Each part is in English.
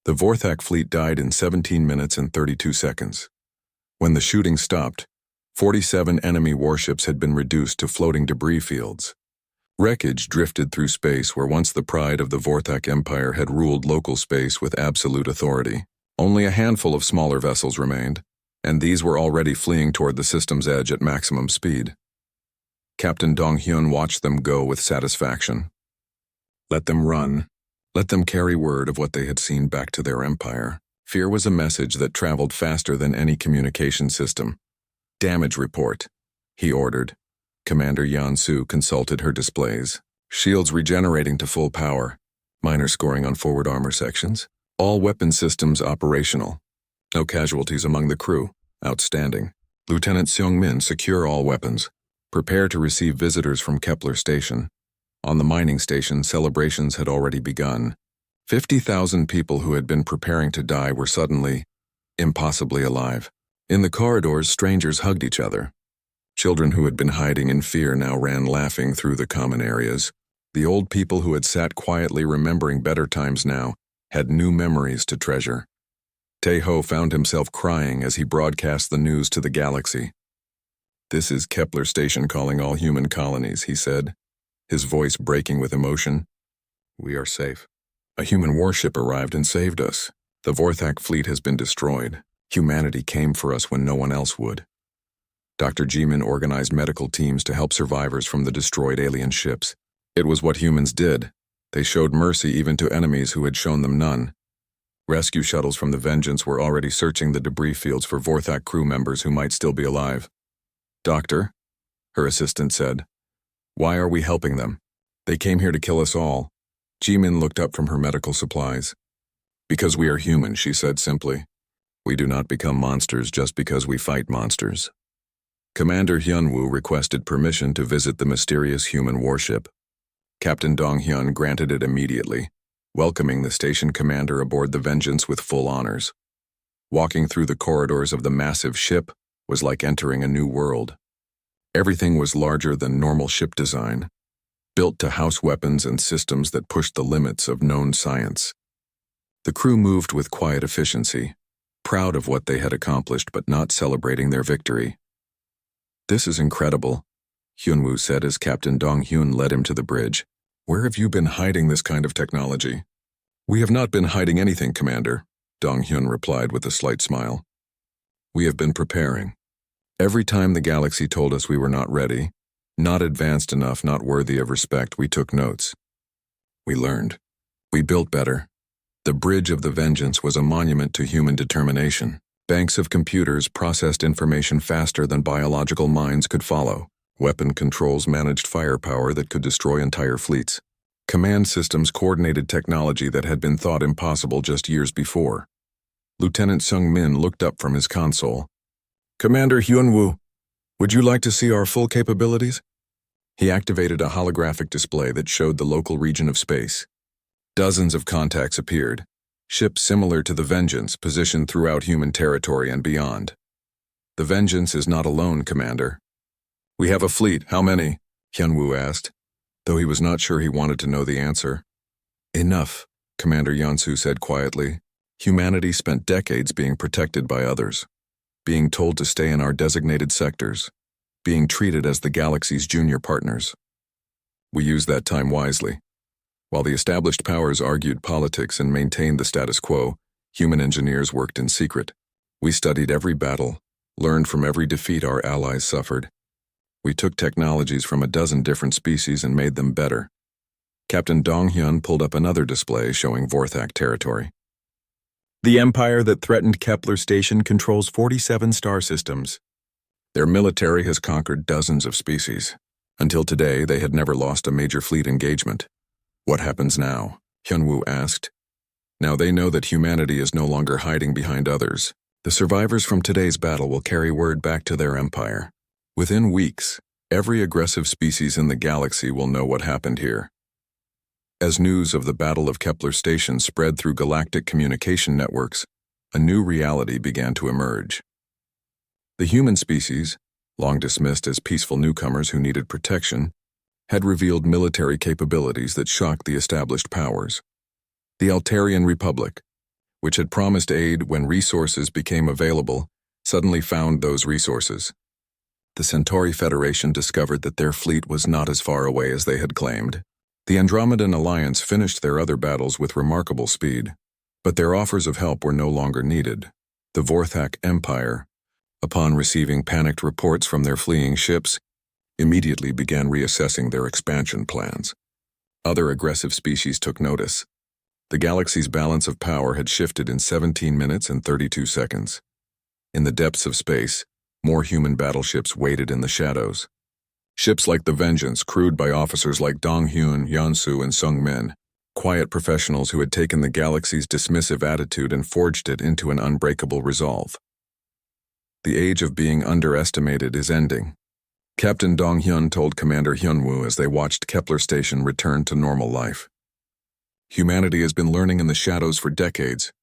The Vorthak fleet died in 17 minutes and 32 seconds. When the shooting stopped, 47 enemy warships had been reduced to floating debris fields. Wreckage drifted through space where once the pride of the Vorthak Empire had ruled local space with absolute authority. Only a handful of smaller vessels remained, and these were already fleeing toward the system's edge at maximum speed. Captain Dong-hyun watched them go with satisfaction. Let them run. Let them carry word of what they had seen back to their empire. Fear was a message that traveled faster than any communication system. Damage report, he ordered. Commander Yan-Su consulted her displays. Shields regenerating to full power. Minor scoring on forward armor sections. All weapon systems operational. No casualties among the crew. Outstanding. Lieutenant Seung-min, secure all weapons. Prepare to receive visitors from Kepler Station. On the mining station, celebrations had already begun. 50,000 people who had been preparing to die were suddenly, impossibly alive. In the corridors, strangers hugged each other. Children who had been hiding in fear now ran laughing through the common areas. The old people who had sat quietly remembering better times now had new memories to treasure. Tae-ho found himself crying as he broadcast the news to the galaxy. "This is Kepler Station calling all human colonies," he said, his voice breaking with emotion. "We are safe. A human warship arrived and saved us. The Vorthak fleet has been destroyed. Humanity came for us when no one else would." Dr. Jimin organized medical teams to help survivors from the destroyed alien ships. It was what humans did. They showed mercy even to enemies who had shown them none. Rescue shuttles from the Vengeance were already searching the debris fields for Vorthak crew members who might still be alive. "Doctor," her assistant said, "why are we helping them? They came here to kill us all." Jimin looked up from her medical supplies. "Because we are human," she said simply. "We do not become monsters just because we fight monsters." Commander Hyunwoo requested permission to visit the mysterious human warship. Captain Dong-hyun granted it immediately, welcoming the station commander aboard the Vengeance with full honors. Walking through the corridors of the massive ship was like entering a new world. Everything was larger than normal ship design, built to house weapons and systems that pushed the limits of known science. The crew moved with quiet efficiency, proud of what they had accomplished but not celebrating their victory. "This is incredible," Hyunwoo said as Captain Dong-hyun led him to the bridge. "Where have you been hiding this kind of technology?" "We have not been hiding anything, Commander," Dong-hyun replied with a slight smile. "We have been preparing. Every time the galaxy told us we were not ready, not advanced enough, not worthy of respect, we took notes. We learned. We built better. The bridge of the Vengeance was a monument to human determination. Banks of computers processed information faster than biological minds could follow. Weapon controls managed firepower that could destroy entire fleets. Command systems coordinated technology that had been thought impossible just years before." Lieutenant Seung-min looked up from his console. "Commander Hyunwoo, would you like to see our full capabilities?" He activated a holographic display that showed the local region of space. Dozens of contacts appeared, ships similar to the Vengeance positioned throughout human territory and beyond. "The Vengeance is not alone, Commander." "We have a fleet. How many?" Hyunwoo asked, though he was not sure he wanted to know the answer. "Enough," Commander Yansu said quietly. "Humanity spent decades being protected by others, being told to stay in our designated sectors, being treated as the galaxy's junior partners. We used that time wisely. While the established powers argued politics and maintained the status quo, human engineers worked in secret. We studied every battle, learned from every defeat our allies suffered. We took technologies from a dozen different species and made them better." Captain Dong-hyun pulled up another display showing Vorthak territory. "The empire that threatened Kepler Station controls 47 star systems. Their military has conquered dozens of species. Until today, they had never lost a major fleet engagement." "What happens now?" Hyunwoo asked. "Now they know that humanity is no longer hiding behind others. The survivors from today's battle will carry word back to their empire. Within weeks, every aggressive species in the galaxy will know what happened here." As news of the Battle of Kepler Station spread through galactic communication networks, a new reality began to emerge. The human species, long dismissed as peaceful newcomers who needed protection, had revealed military capabilities that shocked the established powers. The Altarian Republic, which had promised aid when resources became available, suddenly found those resources. The Centauri Federation discovered that their fleet was not as far away as they had claimed. The Andromedan Alliance finished their other battles with remarkable speed, but their offers of help were no longer needed. The Vorthak Empire, upon receiving panicked reports from their fleeing ships, immediately began reassessing their expansion plans. Other aggressive species took notice. The galaxy's balance of power had shifted in 17 minutes and 32 seconds. In the depths of space, more human battleships waited in the shadows. Ships like the Vengeance, crewed by officers like Dong Hyun, Yeonsu, and Sung Min, quiet professionals who had taken the galaxy's dismissive attitude and forged it into an unbreakable resolve. The age of being underestimated is ending, Captain Dong Hyun told Commander Hyunwoo as they watched Kepler Station return to normal life. Humanity has been learning in the shadows for decades.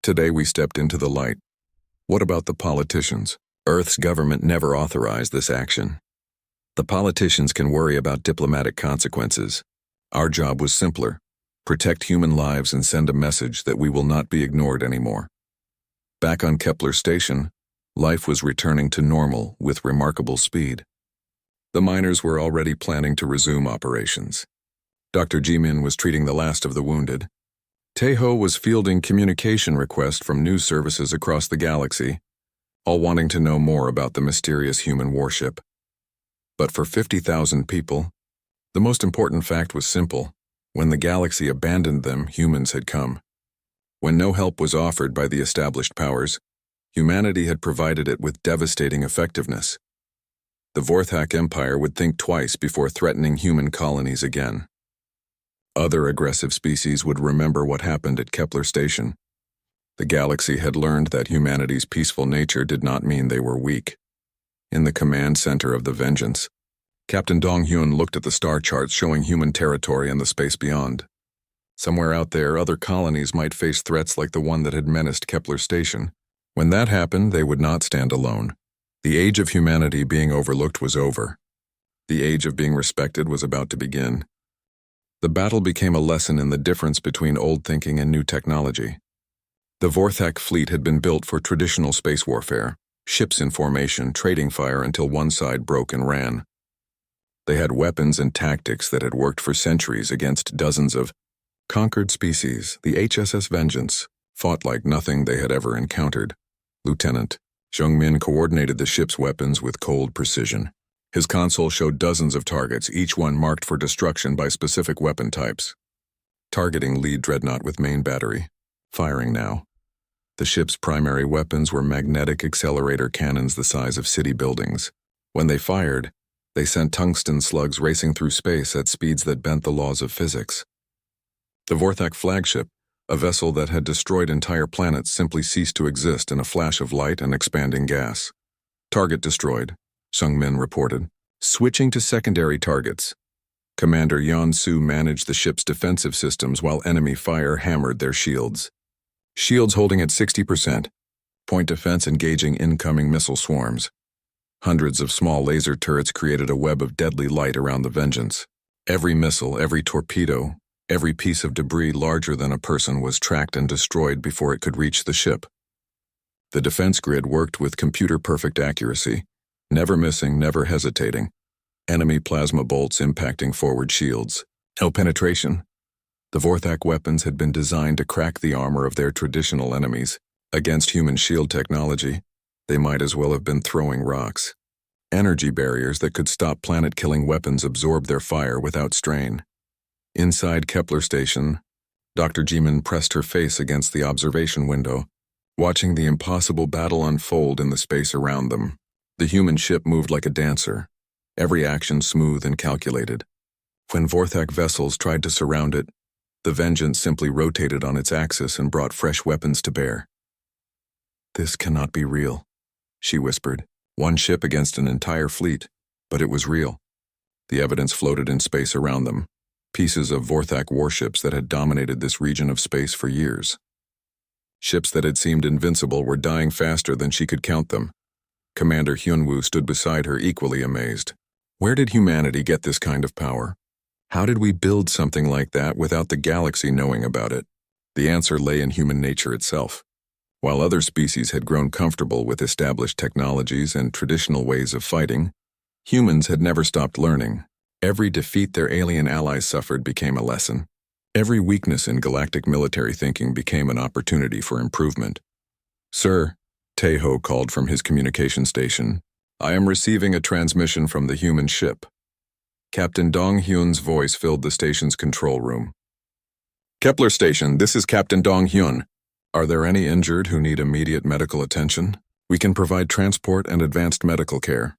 Today we stepped into the light. What about the politicians? Earth's government never authorized this action. The politicians can worry about diplomatic consequences. Our job was simpler: protect human lives and send a message that we will not be ignored anymore. Back on Kepler Station, life was returning to normal with remarkable speed. The miners were already planning to resume operations. Dr. Jimin was treating the last of the wounded. Taeho was fielding communication requests from news services across the galaxy, all wanting to know more about the mysterious human warship. But for 50,000 people, the most important fact was simple: when the galaxy abandoned them, humans had come. When no help was offered by the established powers, humanity had provided it with devastating effectiveness. The Vorthak Empire would think twice before threatening human colonies again. Other aggressive species would remember what happened at Kepler Station. The galaxy had learned that humanity's peaceful nature did not mean they were weak. In the command center of the Vengeance, Captain Dong Hyun looked at the star charts showing human territory and the space beyond. Somewhere out there, other colonies might face threats like the one that had menaced Kepler Station. When that happened, they would not stand alone. The age of humanity being overlooked was over. The age of being respected was about to begin. The battle became a lesson in the difference between old thinking and new technology. The Vorthak fleet had been built for traditional space warfare, ships in formation, trading fire until one side broke and ran. They had weapons and tactics that had worked for centuries against dozens of conquered species. The HSS Vengeance fought like nothing they had ever encountered. Lieutenant Jung-min coordinated the ship's weapons with cold precision. His console showed dozens of targets, each one marked for destruction by specific weapon types. Targeting lead dreadnought with main battery. Firing now. The ship's primary weapons were magnetic accelerator cannons the size of city buildings. When they fired, they sent tungsten slugs racing through space at speeds that bent the laws of physics. The Vorthak flagship, a vessel that had destroyed entire planets, simply ceased to exist in a flash of light and expanding gas. Target destroyed, Sung-min reported. Switching to secondary targets. Commander Yeon-su managed the ship's defensive systems while enemy fire hammered their shields. Shields holding at 60%. Point defense engaging incoming missile swarms. Hundreds of small laser turrets created a web of deadly light around the Vengeance. Every missile, every torpedo, every piece of debris larger than a person was tracked and destroyed before it could reach the ship. The defense grid worked with computer-perfect accuracy, never missing, never hesitating. Enemy plasma bolts impacting forward shields. No penetration. The Vorthak weapons had been designed to crack the armor of their traditional enemies. Against human shield technology, they might as well have been throwing rocks. Energy barriers that could stop planet-killing weapons absorbed their fire without strain. Inside Kepler Station, Dr. Jimin pressed her face against the observation window, watching the impossible battle unfold in the space around them. The human ship moved like a dancer, every action smooth and calculated. When Vorthak vessels tried to surround it, the Vengeance simply rotated on its axis and brought fresh weapons to bear. "This cannot be real," she whispered. One ship against an entire fleet, but it was real. The evidence floated in space around them, pieces of Vorthak warships that had dominated this region of space for years. Ships that had seemed invincible were dying faster than she could count them. Commander Hyunwoo stood beside her, equally amazed. Where did humanity get this kind of power? How did we build something like that without the galaxy knowing about it? The answer lay in human nature itself. While other species had grown comfortable with established technologies and traditional ways of fighting, humans had never stopped learning. Every defeat their alien allies suffered became a lesson. Every weakness in galactic military thinking became an opportunity for improvement. "Sir," Teho called from his communication station, "I am receiving a transmission from the human ship." Captain Dong Hyun's voice filled the station's control room. "Kepler Station, this is Captain Dong Hyun. Are there any injured who need immediate medical attention? We can provide transport and advanced medical care."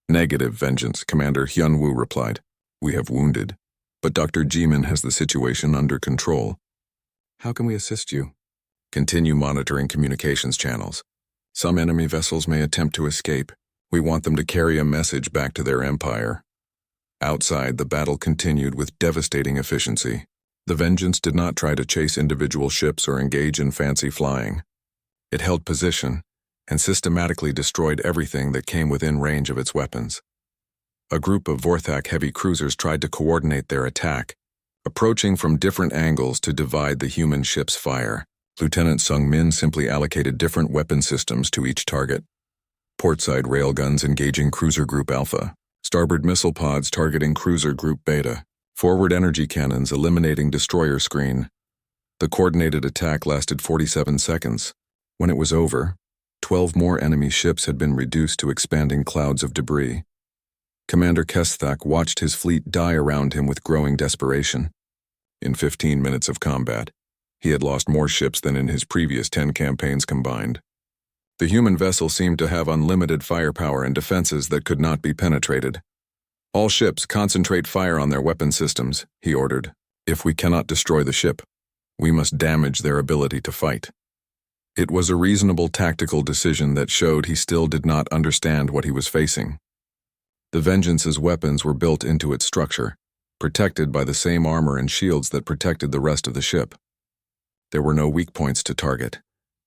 "Negative, Vengeance," Commander Hyun Woo replied. "We have wounded, but Dr. Jimin has the situation under control." "How can we assist you?" "Continue monitoring communications channels. Some enemy vessels may attempt to escape. We want them to carry a message back to their empire." Outside, the battle continued with devastating efficiency. The Vengeance did not try to chase individual ships or engage in fancy flying. It held position and systematically destroyed everything that came within range of its weapons. A group of Vorthak heavy cruisers tried to coordinate their attack, approaching from different angles to divide the human ship's fire. Lieutenant Sung Min simply allocated different weapon systems to each target. Portside railguns engaging Cruiser Group Alpha, starboard missile pods targeting Cruiser Group Beta, forward energy cannons eliminating destroyer screen. The coordinated attack lasted 47 seconds. When it was over, 12 more enemy ships had been reduced to expanding clouds of debris. Commander Kesthak watched his fleet die around him with growing desperation. In 15 minutes of combat, he had lost more ships than in his previous 10 campaigns combined. The human vessel seemed to have unlimited firepower and defenses that could not be penetrated. "All ships concentrate fire on their weapon systems," he ordered. "If we cannot destroy the ship, we must damage their ability to fight." It was a reasonable tactical decision that showed he still did not understand what he was facing. The Vengeance's weapons were built into its structure, protected by the same armor and shields that protected the rest of the ship. There were no weak points to target,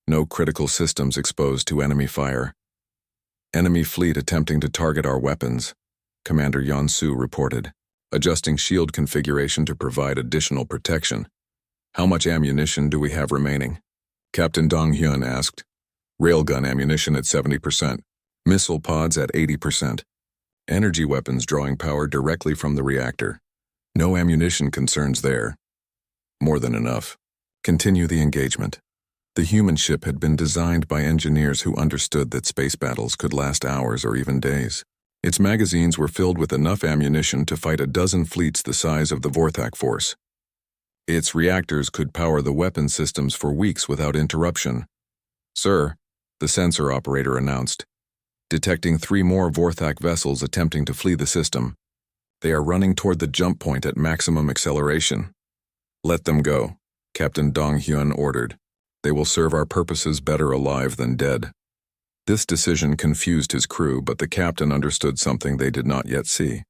no critical systems exposed to enemy fire. "Enemy fleet attempting to target our weapons," Commander Yeon-soo reported, adjusting shield configuration to provide additional protection. "How much ammunition do we have remaining?" Captain Dong Hyun asked. "Railgun ammunition at 70%, missile pods at 80%. Energy weapons drawing power directly from the reactor. No ammunition concerns there." "More than enough. Continue the engagement." The human ship had been designed by engineers who understood that space battles could last hours or even days. Its magazines were filled with enough ammunition to fight a dozen fleets the size of the Vorthak force. Its reactors could power the weapon systems for weeks without interruption. "Sir," the sensor operator announced, detecting 3 more Vorthak vessels attempting to flee the system. "They are running toward the jump point at maximum acceleration." "Let them go," Captain Dong Hyun ordered. "They will serve our purposes better alive than dead." This decision confused his crew, but the captain understood something they did not yet see.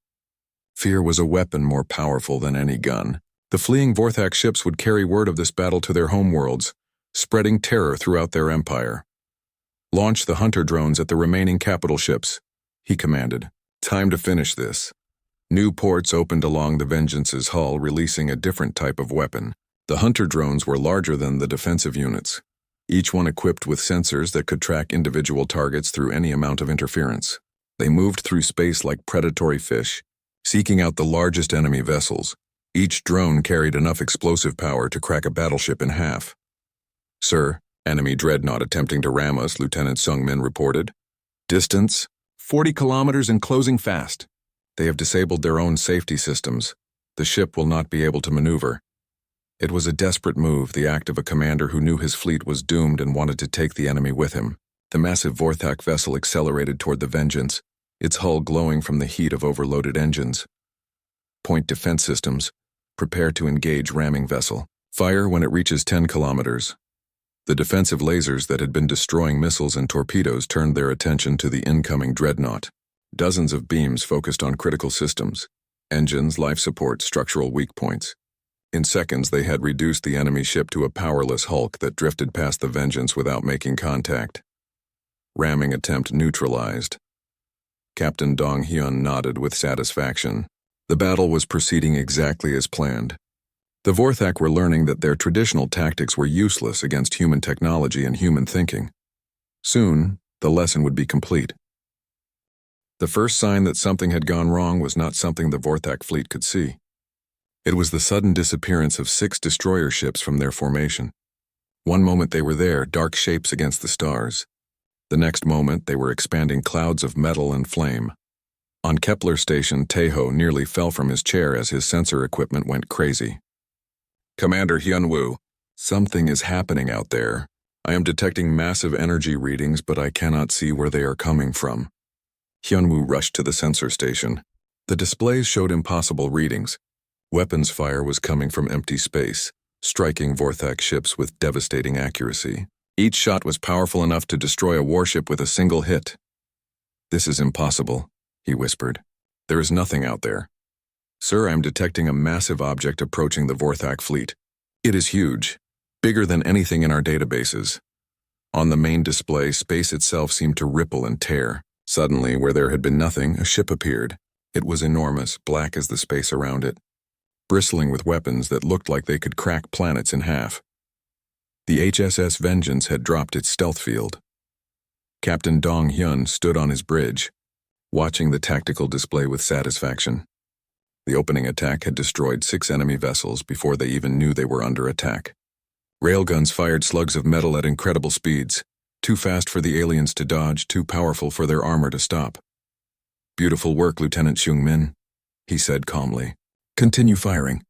Fear was a weapon more powerful than any gun. The fleeing Vorthak ships would carry word of this battle to their homeworlds, spreading terror throughout their empire. "Launch the hunter drones at the remaining capital ships," he commanded. "Time to finish this." New ports opened along the Vengeance's hull, releasing a different type of weapon. The hunter drones were larger than the defensive units, each one equipped with sensors that could track individual targets through any amount of interference. They moved through space like predatory fish, seeking out the largest enemy vessels. Each drone carried enough explosive power to crack a battleship in half. "Sir, enemy dreadnought attempting to ram us," Lieutenant Sung Min reported. "Distance, 40 kilometers and closing fast. They have disabled their own safety systems. The ship will not be able to maneuver." It was a desperate move, the act of a commander who knew his fleet was doomed and wanted to take the enemy with him. The massive Vorthak vessel accelerated toward the Vengeance, its hull glowing from the heat of overloaded engines. "Point defense systems. Prepare to engage ramming vessel. Fire when it reaches 10 kilometers." The defensive lasers that had been destroying missiles and torpedoes turned their attention to the incoming dreadnought. Dozens of beams focused on critical systems, engines, life support, structural weak points. In seconds, they had reduced the enemy ship to a powerless hulk that drifted past the Vengeance without making contact. Ramming attempt neutralized. Captain Dong Hyun nodded with satisfaction. The battle was proceeding exactly as planned. The Vorthak were learning that their traditional tactics were useless against human technology and human thinking. Soon, the lesson would be complete. The first sign that something had gone wrong was not something the Vorthak fleet could see. It was the sudden disappearance of 6 destroyer ships from their formation. One moment they were there, dark shapes against the stars. The next moment they were expanding clouds of metal and flame. On Kepler Station, Taeho nearly fell from his chair as his sensor equipment went crazy. Commander Hyunwoo, something is happening out there. I am detecting massive energy readings, but I cannot see where they are coming from. Hyunwoo rushed to the sensor station. The displays showed impossible readings. Weapons fire was coming from empty space, striking Vorthak ships with devastating accuracy. Each shot was powerful enough to destroy a warship with a single hit. "This is impossible," he whispered. "There is nothing out there." "Sir, I am detecting a massive object approaching the Vorthak fleet. It is huge, bigger than anything in our databases." On the main display, space itself seemed to ripple and tear. Suddenly, where there had been nothing, a ship appeared. It was enormous, black as the space around it, bristling with weapons that looked like they could crack planets in half. The HSS Vengeance had dropped its stealth field. Captain Dong Hyun stood on his bridge, watching the tactical display with satisfaction. The opening attack had destroyed 6 enemy vessels before they even knew they were under attack. Railguns fired slugs of metal at incredible speeds, too fast for the aliens to dodge, too powerful for their armor to stop. "Beautiful work, Lieutenant Seung-min," he said calmly. "Continue firing.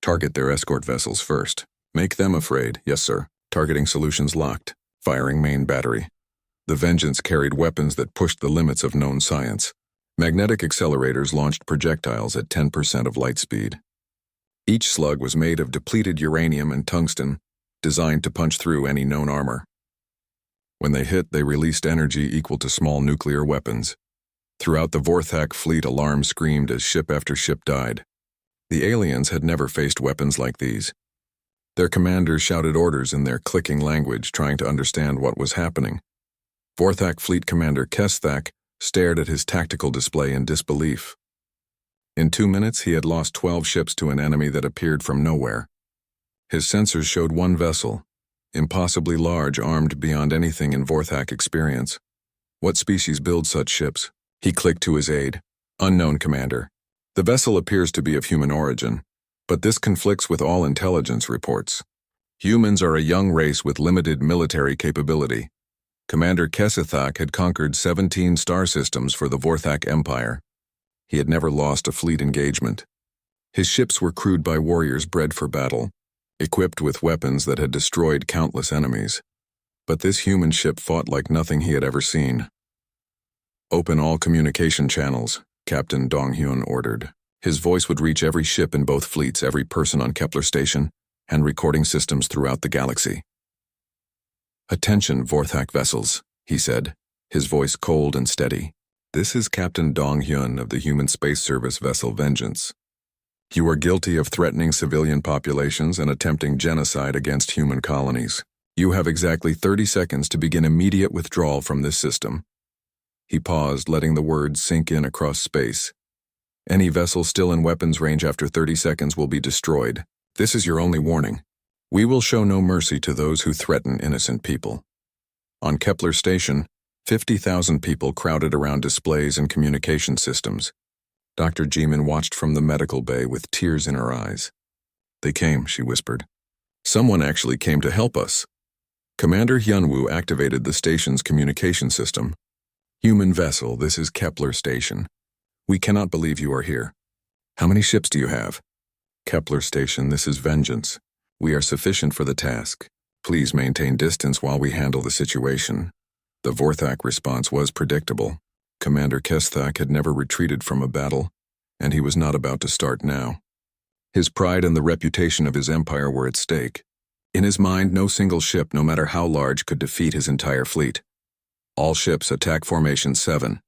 Target their escort vessels first. Make them afraid." "Yes, sir." Targeting solutions locked. Firing main battery. The Vengeance carried weapons that pushed the limits of known science. Magnetic accelerators launched projectiles at 10% of light speed. Each slug was made of depleted uranium and tungsten, designed to punch through any known armor. When they hit, they released energy equal to small nuclear weapons. Throughout the Vorthak fleet, alarms screamed as ship after ship died. The aliens had never faced weapons like these. Their commanders shouted orders in their clicking language, trying to understand what was happening. Vorthak Fleet Commander Kesthak stared at his tactical display in disbelief. In 2 minutes, he had lost 12 ships to an enemy that appeared from nowhere. His sensors showed 1 vessel, impossibly large, armed beyond anything in Vorthak experience. "What species builds such ships?" He clicked to his aide. "Unknown, Commander. The vessel appears to be of human origin, but this conflicts with all intelligence reports. Humans are a young race with limited military capability." Commander Kesethak had conquered 17 star systems for the Vorthak Empire. He had never lost a fleet engagement. His ships were crewed by warriors bred for battle, equipped with weapons that had destroyed countless enemies. But this human ship fought like nothing he had ever seen. "Open all communication channels," Captain Dong-hyun ordered. His voice would reach every ship in both fleets, every person on Kepler Station, and recording systems throughout the galaxy. "Attention, Vorthak vessels," he said, his voice cold and steady. "This is Captain Dong-hyun of the Human Space Service vessel Vengeance. You are guilty of threatening civilian populations and attempting genocide against human colonies. You have exactly 30 seconds to begin immediate withdrawal from this system." He paused, letting the words sink in across space. "Any vessel still in weapons range after 30 seconds will be destroyed. This is your only warning. We will show no mercy to those who threaten innocent people." On Kepler Station, 50,000 people crowded around displays and communication systems. Dr. Jimin watched from the medical bay with tears in her eyes. "They came," she whispered. "Someone actually came to help us." Commander Hyunwoo activated the station's communication system. "Human vessel, this is Kepler Station. We cannot believe you are here. How many ships do you have?" "Kepler Station, this is Vengeance. We are sufficient for the task. Please maintain distance while we handle the situation." The Vorthak response was predictable. Commander Kesthak had never retreated from a battle, and he was not about to start now. His pride and the reputation of his empire were at stake. In his mind, no single ship, no matter how large, could defeat his entire fleet. "All ships attack Formation 7,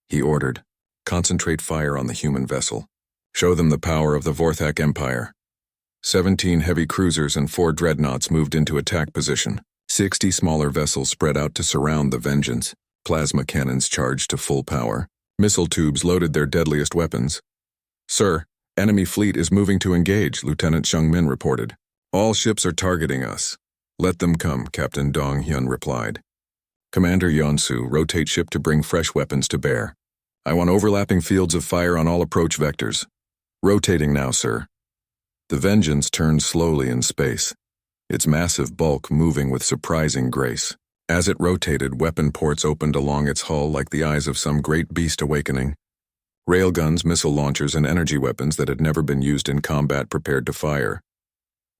he ordered. "Concentrate fire on the human vessel. Show them the power of the Vorthak Empire." 17 heavy cruisers and 4 dreadnoughts moved into attack position. 60 smaller vessels spread out to surround the Vengeance. Plasma cannons charged to full power. Missile tubes loaded their deadliest weapons. "Sir, Enemy fleet is moving to engage, Lieutenant Min reported. All ships are targeting us. Let them come, Captain Dong Hyun replied. Commander Yeonsu, rotate ship to bring fresh weapons to bear. I want overlapping fields of fire on all approach vectors. Rotating now, sir. The Vengeance turned slowly in space, its massive bulk moving with surprising grace. As it rotated, weapon ports opened along its hull like the eyes of some great beast awakening. Railguns, missile launchers, and energy weapons that had never been used in combat prepared to fire.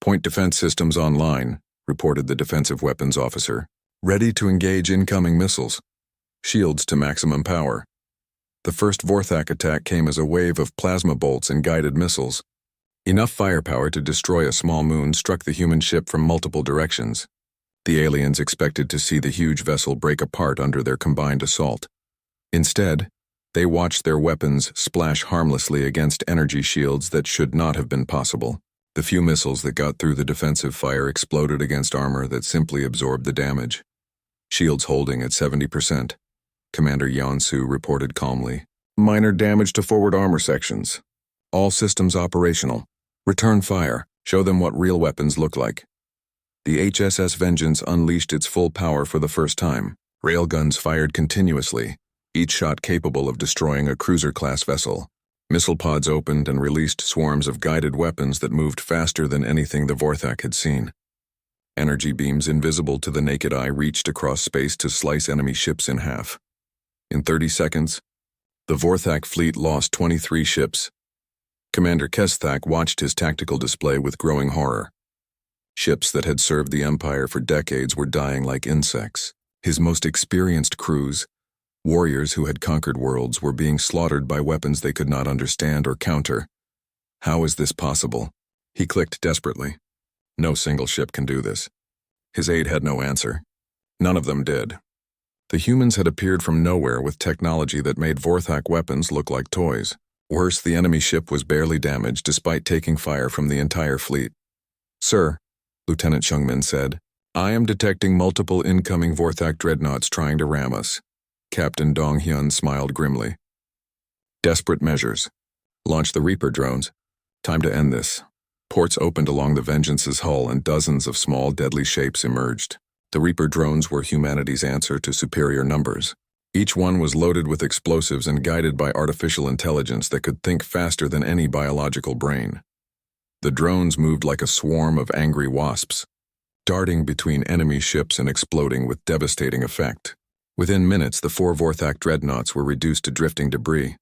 Point defense systems online, reported the defensive weapons officer. Ready to engage incoming missiles. Shields to maximum power. The first Vorthak attack came as a wave of plasma bolts and guided missiles. Enough firepower to destroy a small moon struck the human ship from multiple directions. The aliens expected to see the huge vessel break apart under their combined assault. Instead, they watched their weapons splash harmlessly against energy shields that should not have been possible. The few missiles that got through the defensive fire exploded against armor that simply absorbed the damage. Shields holding at 70%. Commander Yeonsu reported calmly. Minor damage to forward armor sections. All systems operational. Return fire. Show them what real weapons look like. The HSS Vengeance unleashed its full power for the first time. Railguns fired continuously, each shot capable of destroying a cruiser-class vessel. Missile pods opened and released swarms of guided weapons that moved faster than anything the Vorthak had seen. Energy beams invisible to the naked eye reached across space to slice enemy ships in half. In 30 seconds, the Vorthak fleet lost 23 ships. Commander Kesthak watched his tactical display with growing horror. Ships that had served the Empire for decades were dying like insects. His most experienced crews, warriors who had conquered worlds, were being slaughtered by weapons they could not understand or counter. How is this possible? He clicked desperately. No single ship can do this. His aide had no answer. None of them did. The humans had appeared from nowhere with technology that made Vorthak weapons look like toys. Worse, the enemy ship was barely damaged despite taking fire from the entire fleet. Sir, Lieutenant Min said, I am detecting multiple incoming Vorthak dreadnoughts trying to ram us. Captain Dong Hyun smiled grimly. Desperate measures. Launch the Reaper drones. Time to end this. Ports opened along the Vengeance's hull and dozens of small deadly shapes emerged. The Reaper drones were humanity's answer to superior numbers. Each one was loaded with explosives and guided by artificial intelligence that could think faster than any biological brain. The drones moved like a swarm of angry wasps, darting between enemy ships and exploding with devastating effect. Within minutes, the 4 Vorthak dreadnoughts were reduced to drifting debris.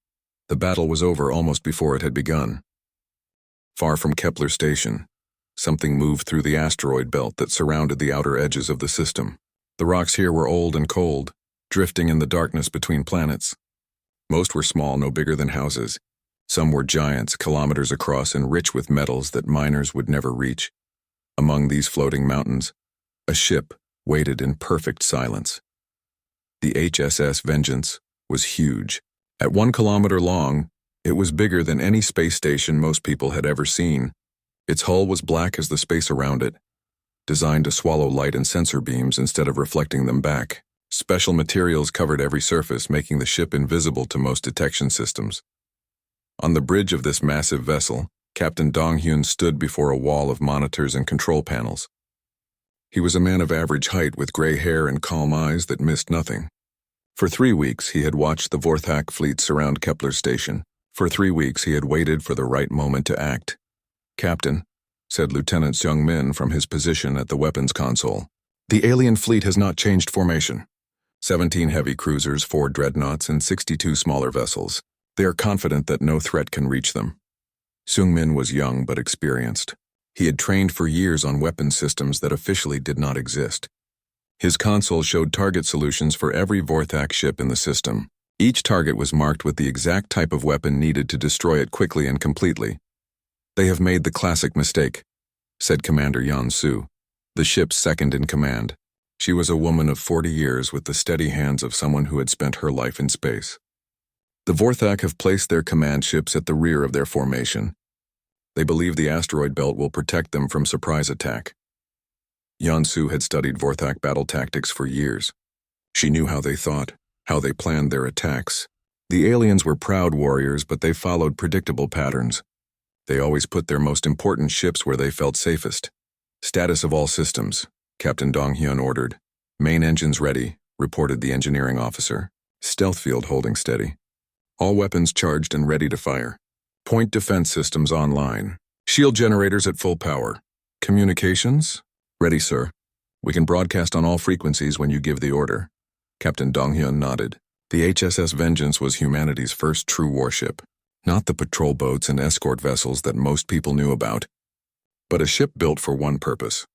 The battle was over almost before it had begun. Far from Kepler Station, something moved through the asteroid belt that surrounded the outer edges of the system. The rocks here were old and cold, drifting in the darkness between planets. Most were small, no bigger than houses. Some were giants, kilometers across and rich with metals that miners would never reach. Among these floating mountains, a ship waited in perfect silence. The HSS Vengeance was huge. At 1 kilometer long, it was bigger than any space station most people had ever seen. Its hull was black as the space around it, designed to swallow light and sensor beams instead of reflecting them back. Special materials covered every surface, making the ship invisible to most detection systems. On the bridge of this massive vessel, Captain Dong Hyun stood before a wall of monitors and control panels. He was a man of average height with gray hair and calm eyes that missed nothing. For 3 weeks, he had watched the Vorthak fleet surround Kepler Station. For 3 weeks, he had waited for the right moment to act. Captain, said Lieutenant Min from his position at the weapons console, the alien fleet has not changed formation. 17 heavy cruisers, 4 dreadnoughts, and 62 smaller vessels. They are confident that no threat can reach them. Min was young but experienced. He had trained for years on weapon systems that officially did not exist. His console showed target solutions for every Vorthak ship in the system. Each target was marked with the exact type of weapon needed to destroy it quickly and completely. They have made the classic mistake, said Commander Yeonsu, the ship's second in command. She was a woman of 40 years with the steady hands of someone who had spent her life in space. The Vorthak have placed their command ships at the rear of their formation. They believe the asteroid belt will protect them from surprise attack. Yeonsu had studied Vorthak battle tactics for years. She knew how they thought, how they planned their attacks. The aliens were proud warriors, but they followed predictable patterns. They always put their most important ships where they felt safest. Status of all systems, Captain Dong-hyun ordered. Main engines ready, reported the engineering officer. Stealth field holding steady. All weapons charged and ready to fire. Point defense systems online. Shield generators at full power. Communications? Ready, sir. We can broadcast on all frequencies when you give the order. Captain Dong-hyun nodded. The HSS Vengeance was humanity's first true warship. Not the patrol boats and escort vessels that most people knew about, but a ship built for one purpose: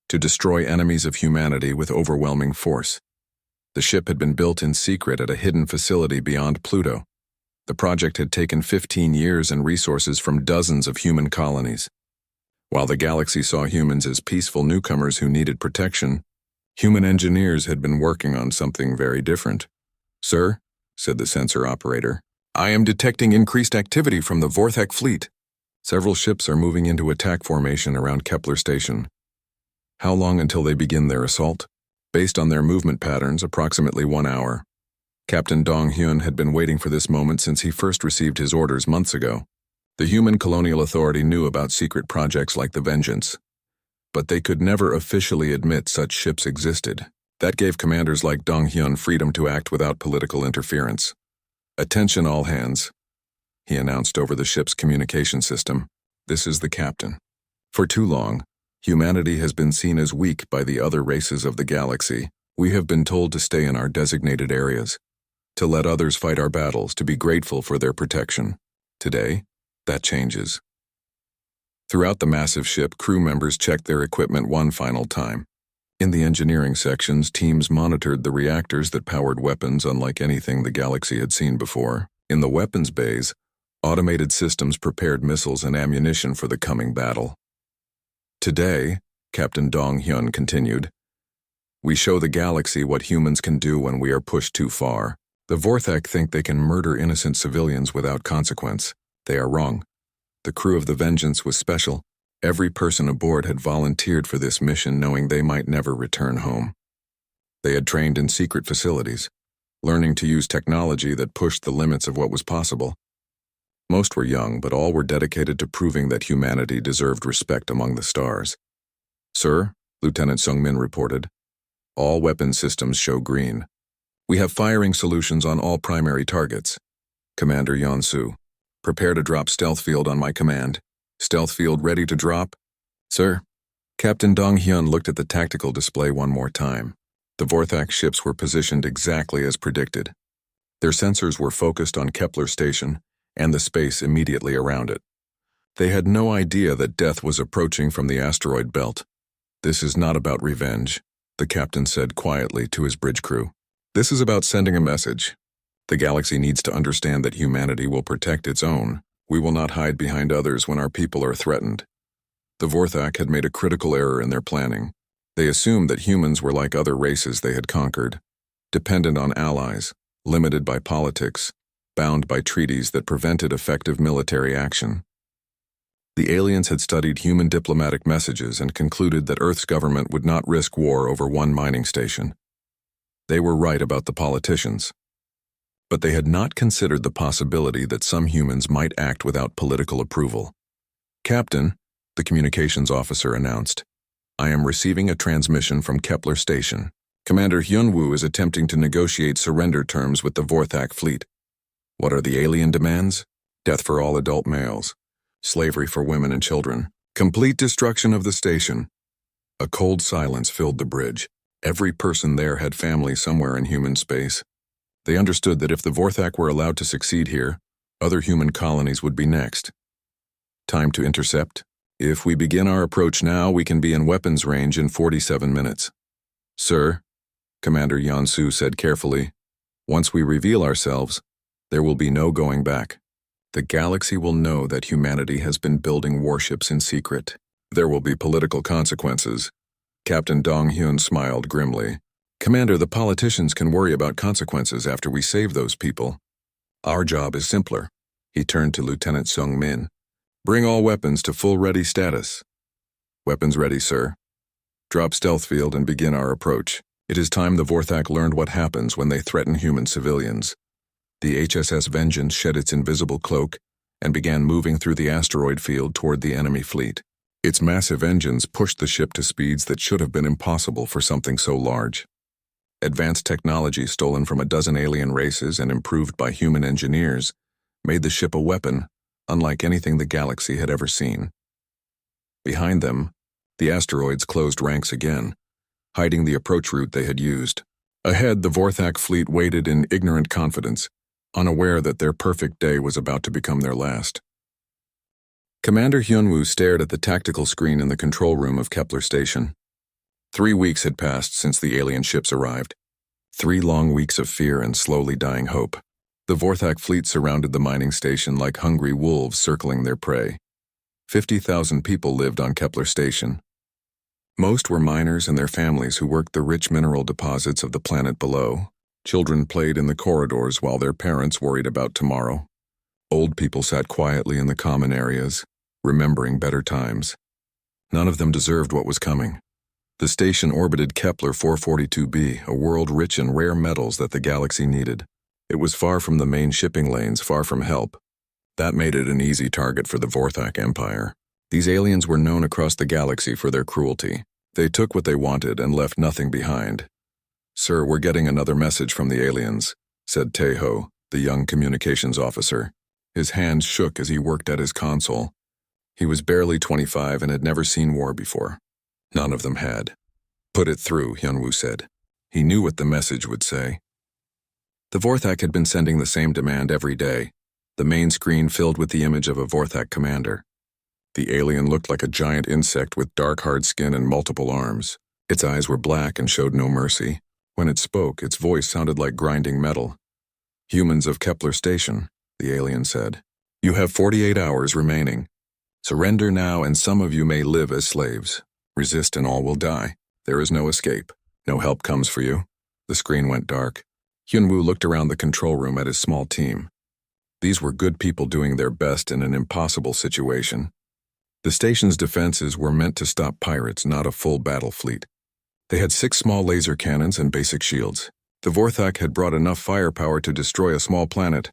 to destroy enemies of humanity with overwhelming force. The ship had been built in secret at a hidden facility beyond Pluto. The project had taken 15 years and resources from dozens of human colonies. While the galaxy saw humans as peaceful newcomers who needed protection, human engineers had been working on something very different. "Sir," said the sensor operator, "I am detecting increased activity from the Vorthak fleet. Several ships are moving into attack formation around Kepler Station. How long until they begin their assault?" Based on their movement patterns, approximately 1 hour. Captain Dong-hyun had been waiting for this moment since he first received his orders months ago. The Human Colonial Authority knew about secret projects like the Vengeance, but they could never officially admit such ships existed. That gave commanders like Dong-hyun freedom to act without political interference. "Attention all hands," he announced over the ship's communication system. "This is the captain. For too long, humanity has been seen as weak by the other races of the galaxy. We have been told to stay in our designated areas, to let others fight our battles, to be grateful for their protection. Today, that changes." Throughout the massive ship, crew members checked their equipment one final time. In the engineering sections, teams monitored the reactors that powered weapons unlike anything the galaxy had seen before. In the weapons bays, automated systems prepared missiles and ammunition for the coming battle. "Today," Captain Dong-hyun continued, "we show the galaxy what humans can do when we are pushed too far. The Vorthak think they can murder innocent civilians without consequence. They are wrong. The crew of the Vengeance was special. Every person aboard had volunteered for this mission knowing they might never return home. They had trained in secret facilities, learning to use technology that pushed the limits of what was possible. Most were young, but all were dedicated to proving that humanity deserved respect among the stars. "Sir," Lieutenant Sung-min reported, "all weapon systems show green. We have firing solutions on all primary targets. Commander Yeon-soo, prepare to drop stealth field on my command. Stealth field ready to drop?" "Sir." Captain Dong-hyun looked at the tactical display one more time. The Vorthak ships were positioned exactly as predicted. Their sensors were focused on Kepler Station and the space immediately around it. They had no idea that death was approaching from the asteroid belt. "This is not about revenge," the captain said quietly to his bridge crew. "This is about sending a message. The galaxy needs to understand that humanity will protect its own. We will not hide behind others when our people are threatened." The Vorthak had made a critical error in their planning. They assumed that humans were like other races they had conquered, dependent on allies, limited by politics, bound by treaties that prevented effective military action. The aliens had studied human diplomatic messages and concluded that Earth's government would not risk war over one mining station. They were right about the politicians, but they had not considered the possibility that some humans might act without political approval. "Captain," the communications officer announced, "I am receiving a transmission from Kepler Station. Commander Hyun-woo is attempting to negotiate surrender terms with the Vorthak fleet. What are the alien demands? Death for all adult males, slavery for women and children, complete destruction of the station." A cold silence filled the bridge. Every person there had family somewhere in human space. They understood that if the Vorthak were allowed to succeed here, other human colonies would be next. "Time to intercept. If we begin our approach now, we can be in weapons range in 47 minutes. "Sir," Commander Yeon-soo said carefully, "once we reveal ourselves, there will be no going back. The galaxy will know that humanity has been building warships in secret. There will be political consequences." Captain Dong-hyun smiled grimly. "Commander, the politicians can worry about consequences after we save those people. Our job is simpler." He turned to Lieutenant Sung-min. "Bring all weapons to full ready status." "Weapons ready, sir. Drop stealth field and begin our approach. It is time the Vorthak learned what happens when they threaten human civilians." The HSS Vengeance shed its invisible cloak and began moving through the asteroid field toward the enemy fleet. Its massive engines pushed the ship to speeds that should have been impossible for something so large. Advanced technology stolen from a dozen alien races and improved by human engineers made the ship a weapon unlike anything the galaxy had ever seen. Behind them, the asteroids closed ranks again, hiding the approach route they had used. Ahead, the Vorthak fleet waited in ignorant confidence, unaware that their perfect day was about to become their last. Commander Hyunwoo stared at the tactical screen in the control room of Kepler Station. 3 weeks had passed since the alien ships arrived. 3 long weeks of fear and slowly dying hope. The Vorthak fleet surrounded the mining station like hungry wolves circling their prey. 50,000 people lived on Kepler Station. Most were miners and their families who worked the rich mineral deposits of the planet below. Children played in the corridors while their parents worried about tomorrow. Old people sat quietly in the common areas, remembering better times. None of them deserved what was coming. The station orbited Kepler 442b, a world rich in rare metals that the galaxy needed. It was far from the main shipping lanes, far from help. That made it an easy target for the Vorthak Empire. These aliens were known across the galaxy for their cruelty. They took what they wanted and left nothing behind. "Sir, we're getting another message from the aliens," said Taeho, the young communications officer. His hands shook as he worked at his console. He was barely 25 and had never seen war before. None of them had. "Put it through," Hyunwoo said. He knew what the message would say. The Vorthak had been sending the same demand every day, the main screen filled with the image of a Vorthak commander. The alien looked like a giant insect with dark, hard skin and multiple arms. Its eyes were black and showed no mercy. When it spoke, its voice sounded like grinding metal. "Humans of Kepler Station," the alien said. "You have 48 hours remaining. Surrender now and some of you may live as slaves. Resist and all will die. There is no escape. No help comes for you." The screen went dark. Hyunwoo looked around the control room at his small team. These were good people doing their best in an impossible situation. The station's defenses were meant to stop pirates, not a full battle fleet. They had 6 small laser cannons and basic shields. The Vorthak had brought enough firepower to destroy a small planet.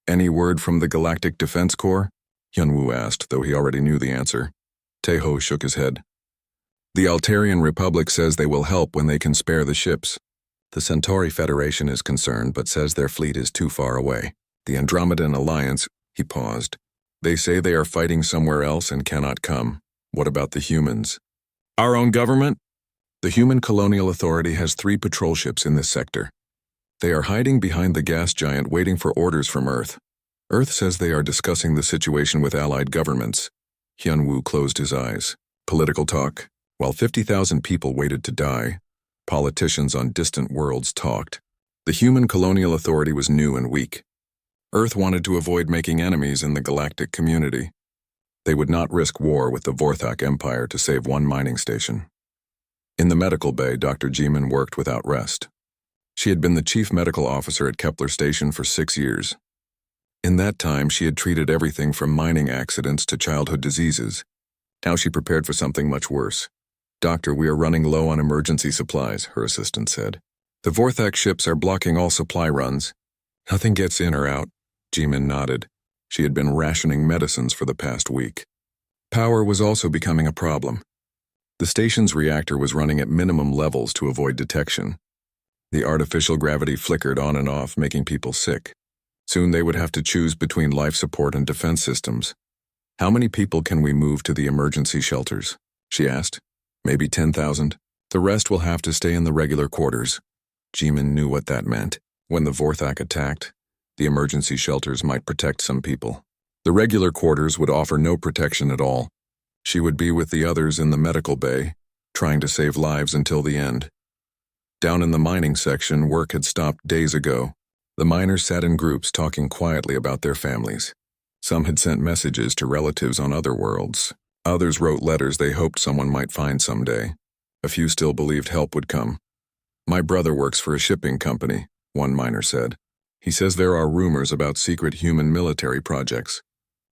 "Any word from the Galactic Defense Corps?" Hyunwoo asked, though he already knew the answer. Taeho shook his head. "The Altarian Republic says they will help when they can spare the ships. The Centauri Federation is concerned but says their fleet is too far away. The Andromedan Alliance," he paused. "They say they are fighting somewhere else and cannot come. What about the humans?" "Our own government?" "The Human Colonial Authority has 3 patrol ships in this sector. They are hiding behind the gas giant waiting for orders from Earth. Earth says they are discussing the situation with allied governments." Hyunwoo closed his eyes. Political talk. While 50,000 people waited to die, politicians on distant worlds talked. The Human Colonial Authority was new and weak. Earth wanted to avoid making enemies in the galactic community. They would not risk war with the Vorthak Empire to save one mining station. In the medical bay, Dr. Jimin worked without rest. She had been the chief medical officer at Kepler Station for 6 years. In that time, she had treated everything from mining accidents to childhood diseases. Now she prepared for something much worse. "Doctor, we are running low on emergency supplies," her assistant said. "The Vorthak ships are blocking all supply runs. Nothing gets in or out." Jimin nodded. She had been rationing medicines for the past week. Power was also becoming a problem. The station's reactor was running at minimum levels to avoid detection. The artificial gravity flickered on and off, making people sick. Soon they would have to choose between life support and defense systems. "How many people can we move to the emergency shelters?" she asked. "Maybe 10,000. The rest will have to stay in the regular quarters." Jimin knew what that meant. When the Vorthak attacked, the emergency shelters might protect some people. The regular quarters would offer no protection at all. She would be with the others in the medical bay, trying to save lives until the end. Down in the mining section, work had stopped days ago. The miners sat in groups talking quietly about their families. Some had sent messages to relatives on other worlds. Others wrote letters they hoped someone might find someday. A few still believed help would come. "My brother works for a shipping company," one miner said. "He says there are rumors about secret human military projects.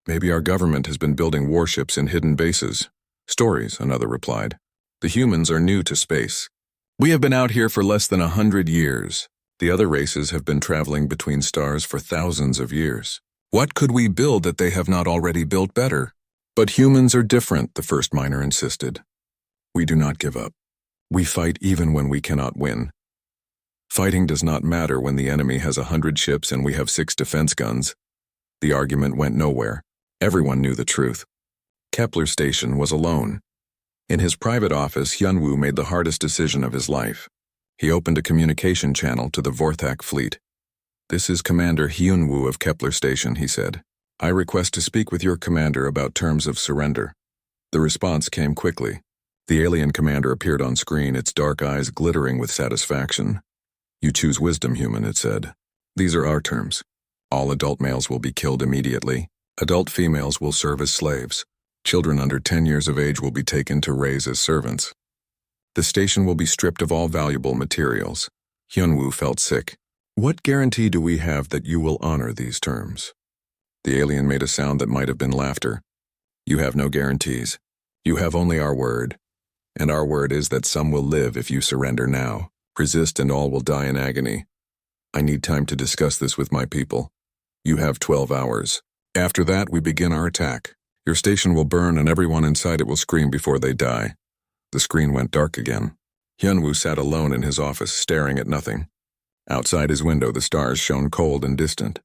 Maybe our government has been building warships in hidden bases." "Stories," another replied. "The humans are new to space. We have been out here for less than 100 years. The other races have been traveling between stars for thousands of years. What could we build that they have not already built better? But humans are different, the first miner insisted. We do not give up. We fight even when we cannot win. Fighting does not matter when the enemy has 100 ships and we have 6 defense guns. The argument went nowhere. Everyone knew the truth. Kepler Station was alone. In his private office, Hyunwoo made the hardest decision of his life. He opened a communication channel to the Vorthak fleet. "This is Commander Hyunwoo of Kepler Station," he said. "I request to speak with your commander about terms of surrender." The response came quickly. The alien commander appeared on screen, its dark eyes glittering with satisfaction. "You choose wisdom, human," it said. "These are our terms. All adult males will be killed immediately. Adult females will serve as slaves. Children under 10 years of age will be taken to raise as servants. The station will be stripped of all valuable materials." Hyunwoo felt sick. "What guarantee do we have that you will honor these terms?" The alien made a sound that might have been laughter. "You have no guarantees. You have only our word. And our word is that some will live if you surrender now. Resist and all will die in agony. I need time to discuss this with my people. You have 12 hours. After that, we begin our attack. Your station will burn and everyone inside it will scream before they die." The screen went dark again. Hyunwoo sat alone in his office, staring at nothing. Outside his window, the stars shone cold and distant.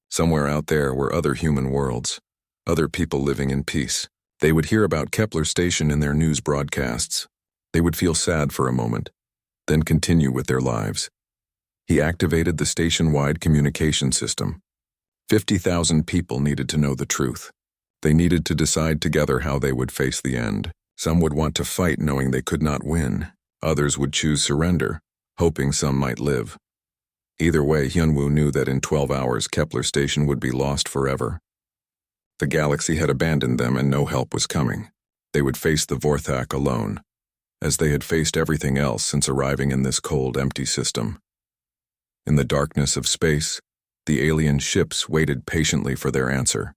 Somewhere out there were other human worlds, other people living in peace. They would hear about Kepler Station in their news broadcasts. They would feel sad for a moment, then continue with their lives. He activated the station-wide communication system. 50,000 people needed to know the truth. They needed to decide together how they would face the end. Some would want to fight knowing they could not win. Others would choose surrender, hoping some might live. Either way, Hyunwoo knew that in 12 hours Kepler Station would be lost forever. The galaxy had abandoned them and no help was coming. They would face the Vorthak alone, as they had faced everything else since arriving in this cold, empty system. In the darkness of space, the alien ships waited patiently for their answer.